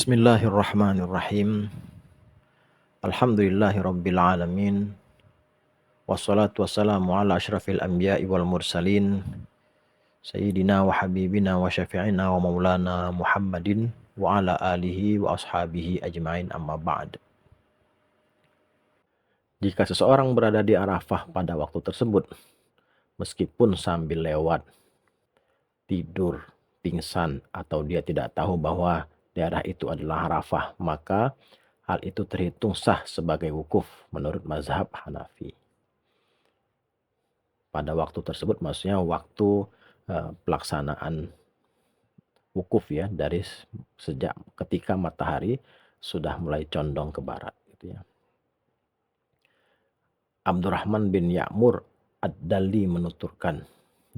Bismillahirrahmanirrahim. Alhamdulillahirabbil alamin. Wassalatu wassalamu ala asyrafil anbiya'i wal mursalin. Sayyidina wa habibina wa syafi'ina wa maulana Muhammadin wa ala alihi wa ashabihi ajma'in, amma ba'd. Jika seseorang berada di Arafah pada waktu tersebut, meskipun sambil lewat, tidur, pingsan, atau dia tidak tahu bahwa daerah itu adalah Arafah, maka hal itu terhitung sah sebagai wukuf menurut mazhab Hanafi. Pada waktu tersebut maksudnya waktu pelaksanaan wukuf ya, dari sejak ketika matahari sudah mulai condong ke barat gitu ya. Abdurrahman bin Ya'mur Ad-Dali menuturkan,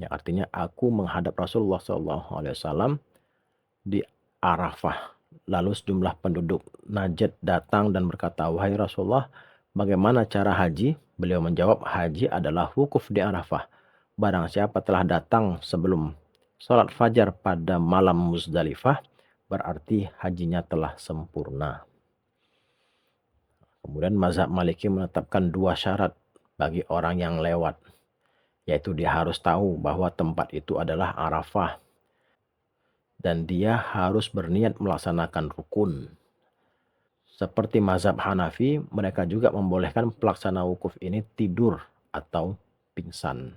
yang artinya aku menghadap Rasulullah SAW di Arafah. Lalu sejumlah penduduk Najd datang dan berkata, "Wahai Rasulullah, bagaimana cara haji?" Beliau menjawab, "Haji adalah wukuf di Arafah. Barang siapa telah datang sebelum sholat fajar pada malam Muzdalifah, berarti hajinya telah sempurna." Kemudian mazhab Maliki menetapkan 2 syarat bagi orang yang lewat, yaitu dia harus tahu bahwa tempat itu adalah Arafah dan dia harus berniat melaksanakan rukun. Seperti mazhab Hanafi, mereka juga membolehkan pelaksana wukuf ini tidur atau pingsan.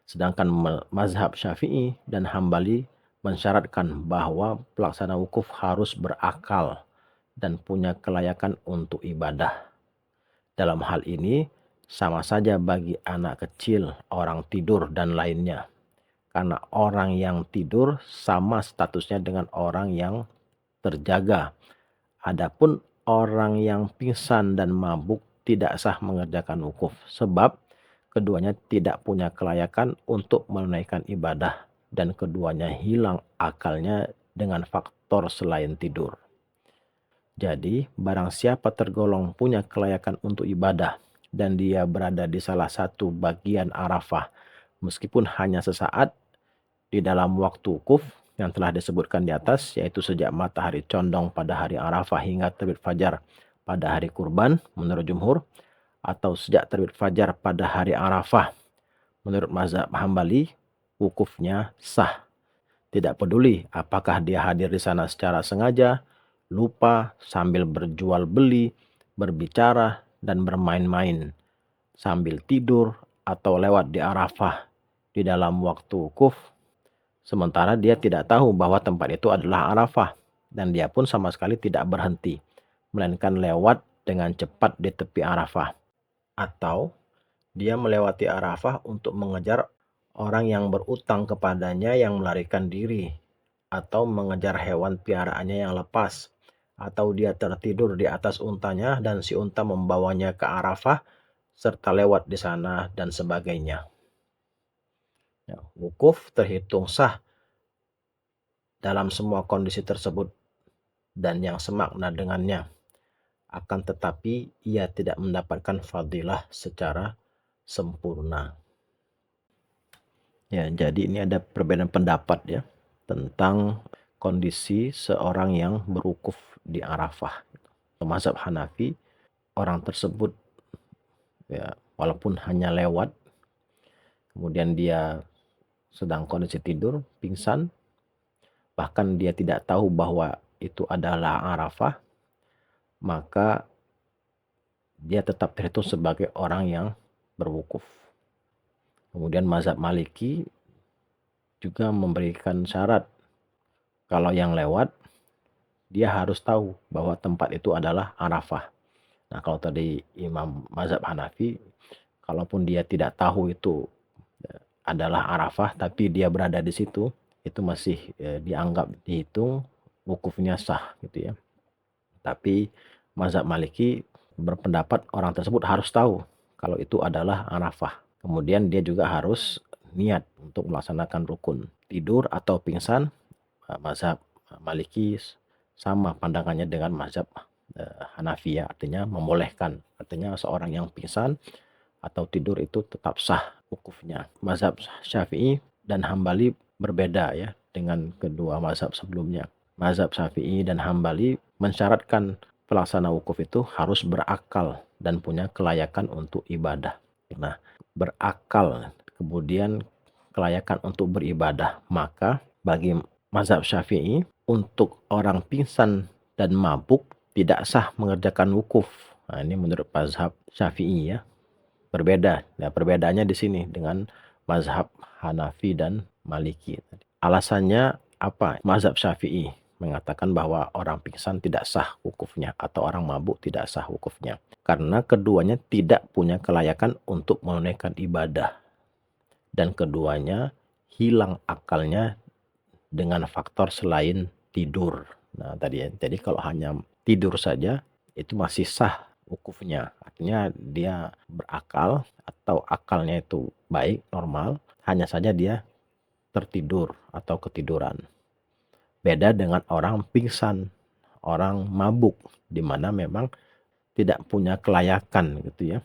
Sedangkan mazhab Syafi'i dan Hambali mensyaratkan bahwa pelaksana wukuf harus berakal dan punya kelayakan untuk ibadah. Dalam hal ini, sama saja bagi anak kecil, orang tidur, dan lainnya. Karena orang yang tidur sama statusnya dengan orang yang terjaga. Adapun orang yang pingsan dan mabuk tidak sah mengerjakan wukuf, sebab keduanya tidak punya kelayakan untuk menunaikan ibadah dan keduanya hilang akalnya dengan faktor selain tidur. Jadi, barang siapa tergolong punya kelayakan untuk ibadah dan dia berada di salah satu bagian Arafah, meskipun hanya sesaat di dalam waktu wukuf yang telah disebutkan di atas, yaitu sejak matahari condong pada hari Arafah hingga terbit fajar pada hari kurban menurut jumhur, atau sejak terbit fajar pada hari Arafah menurut mazhab Hambali, wukufnya sah. Tidak peduli apakah dia hadir di sana secara sengaja, lupa, sambil berjual beli, berbicara, dan bermain-main, sambil tidur, atau lewat di Arafah di dalam waktu wukuf, sementara dia tidak tahu bahwa tempat itu adalah Arafah, dan dia pun sama sekali tidak berhenti, melainkan lewat dengan cepat di tepi Arafah. Atau dia melewati Arafah untuk mengejar orang yang berutang kepadanya yang melarikan diri, atau mengejar hewan piaraannya yang lepas, atau dia tertidur di atas untanya dan si unta membawanya ke Arafah serta lewat di sana dan sebagainya. Ya, wukuf terhitung sah dalam semua kondisi tersebut dan yang semakna dengannya. Akan tetapi ia tidak mendapatkan fadilah secara sempurna. Ya, jadi ini ada perbedaan pendapat ya tentang kondisi seorang yang berwukuf di Arafah. Mazhab Hanafi, orang tersebut ya walaupun hanya lewat, kemudian dia sedang kondisi tidur, pingsan, bahkan dia tidak tahu bahwa itu adalah Arafah, maka dia tetap terhitung sebagai orang yang berwukuf. Kemudian mazhab Maliki juga memberikan syarat kalau yang lewat dia harus tahu bahwa tempat itu adalah Arafah. Nah, kalau tadi Imam mazhab Hanafi, kalaupun dia tidak tahu itu adalah Arafah tapi dia berada di situ, itu masih dianggap dihitung wukufnya sah gitu ya. Tapi mazhab Maliki berpendapat orang tersebut harus tahu kalau itu adalah Arafah. Kemudian dia juga harus niat untuk melaksanakan rukun. Tidur atau pingsan, mazhab Maliki sama pandangannya dengan mazhab Hanafi ya, artinya membolehkan. Artinya seorang yang pingsan atau tidur itu tetap sah wukufnya. Mazhab Syafi'i dan Hambali berbeda ya dengan kedua mazhab sebelumnya. mazhab Syafi'i dan Hambali mensyaratkan pelaksana wukuf itu harus berakal dan punya kelayakan untuk ibadah. Nah, berakal kemudian kelayakan untuk beribadah, maka bagi mazhab Syafi'i untuk orang pingsan dan mabuk tidak sah mengerjakan wukuf. Nah, ini menurut mazhab Syafi'i ya. Berbeda. Nah, perbedaannya di sini dengan mazhab Hanafi dan Maliki. Alasannya apa? Mazhab Syafi'i mengatakan bahwa orang pingsan tidak sah wukufnya atau orang mabuk tidak sah wukufnya. Karena keduanya tidak punya kelayakan untuk menunaikan ibadah. Dan keduanya hilang akalnya dengan faktor selain tidur. Nah, jadi kalau hanya tidur saja itu masih sah wukufnya. Artinya dia berakal atau akalnya itu baik, normal, hanya saja dia tertidur atau ketiduran. Beda dengan orang pingsan, orang mabuk, di mana memang tidak punya kelayakan gitu ya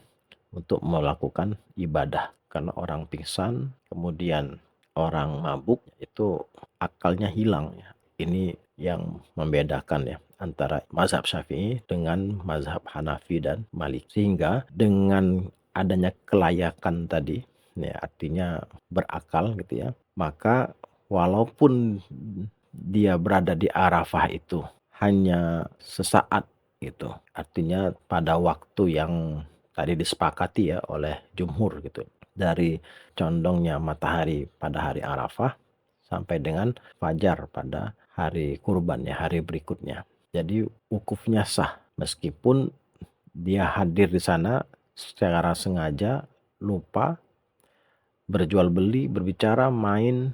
untuk melakukan ibadah. Karena orang pingsan, kemudian orang mabuk itu akalnya hilang ya. Ini yang membedakan ya antara mazhab Syafi'i dengan mazhab Hanafi dan Malik. Sehingga dengan adanya kelayakan tadi, ya artinya berakal gitu ya, maka walaupun dia berada di Arafah itu hanya sesaat gitu, artinya pada waktu yang tadi disepakati ya oleh jumhur gitu, dari condongnya matahari pada hari Arafah sampai dengan fajar pada hari kurban ya, hari berikutnya. Jadi wukufnya sah meskipun dia hadir di sana secara sengaja, lupa, berjual beli, berbicara, main,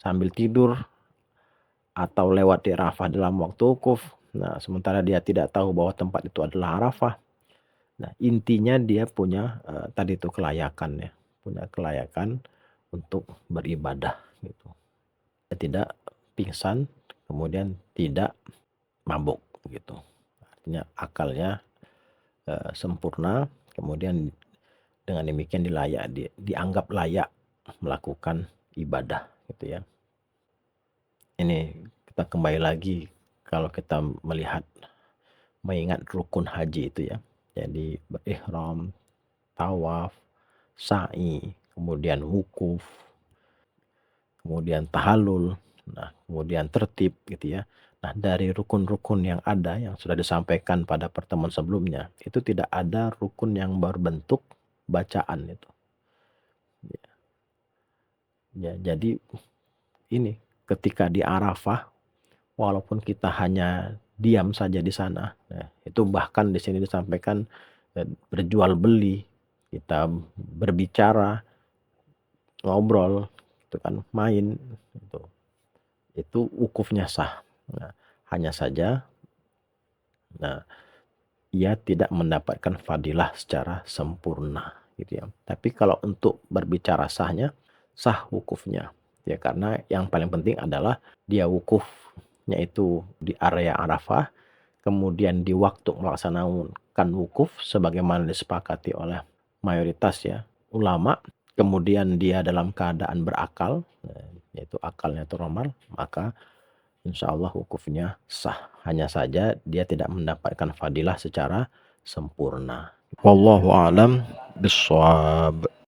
sambil tidur, atau lewat di Arafah dalam waktu wukuf. Nah, sementara dia tidak tahu bahwa tempat itu adalah Arafah. Nah, intinya dia punya tadi itu kelayakan ya, punya kelayakan untuk beribadah gitu. Dia tidak pingsan, kemudian tidak mabuk gitu. Artinya akalnya sempurna, kemudian dengan demikian dianggap layak melakukan ibadah gitu ya. Ini kita kembali lagi kalau kita mengingat rukun haji itu ya. Jadi berihram, tawaf, sa'i, kemudian wukuf, kemudian tahallul, nah kemudian tertib gitu ya. Nah, dari rukun-rukun yang ada yang sudah disampaikan pada pertemuan sebelumnya, itu tidak ada rukun yang berbentuk bacaan itu. Ya, jadi ini ketika di Arafah, walaupun kita hanya diam saja di sana, nah, itu bahkan di sini disampaikan berjual beli, kita berbicara, ngobrol, itu kan main, itu wukufnya sah. Nah, hanya saja, nah, ia tidak mendapatkan fadilah secara sempurna, gitu ya. Tapi kalau untuk berbicara sahnya, sah wukufnya, ya karena yang paling penting adalah dia wukufnya itu di area Arafah, kemudian di waktu melaksanakan wukuf sebagaimana disepakati oleh mayoritas ya ulama, kemudian dia dalam keadaan berakal, yaitu akalnya itu normal, maka insya Allah wukufnya sah. Hanya saja dia tidak mendapatkan fadilah secara sempurna. Wallahu a'lam bishawab.